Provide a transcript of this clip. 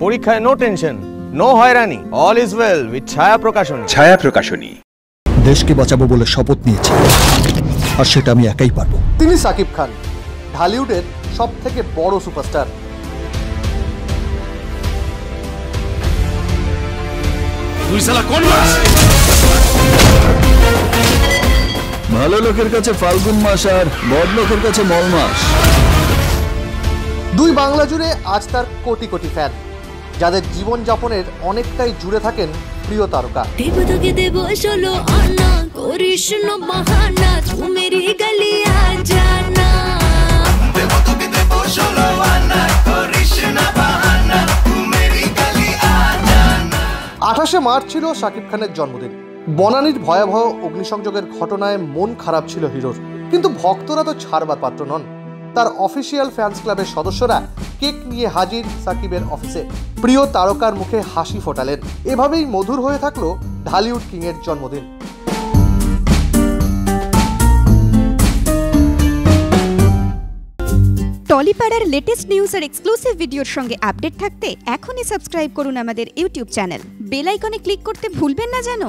পরীক্ষায় no tension, no হয়রানি, all is well with ছায়া প্রকাশনী। ছায়া প্রকাশনী। দেশকে বাঁচাবো বলে শপথ নিয়েছি, আর সেটা আমি একাই পারবো। তিনি সাকিব খান, ঢালিউডের সবথেকে বড় সুপারস্টার। ভালো লোকের কাছে ফাল্গুন মাস আর বদ লোকের কাছে মল মাস। দুই বাংলা জুড়ে আজ তার কোটি কোটি ফ্যান, যাদের জীবনযাপনের অনেকটাই জুড়ে থাকেন প্রিয় তারকা। আঠাশে মার্চ ছিল শাকিব খানের জন্মদিন। বনানীর ভয়াবহ অগ্নিসংযোগের ঘটনায় মন খারাপ ছিল হিরোর, কিন্তু ভক্তরা তো ছাড়বার পাত্র নন। তার অফিসিয়াল ফ্যান্স ক্লাবের সদস্যরা কেক নিয়ে হাজির সাকিবের অফিসে, প্রিয় তারকার মুখে হাসি ফোটালেন। এভাবেই মধুর হয়ে থাকলো ঢালিউড কিংয়ের জন্মদিন। টলিপাড়ার লেটেস্ট নিউজ আর এক্সক্লুসিভ ভিডিওর সঙ্গে আপডেট থাকতে এখনই সাবস্ক্রাইব করুন আমাদের ইউটিউব চ্যানেল। বেল আইকনে ক্লিক করতে ভুলবেন না যেন।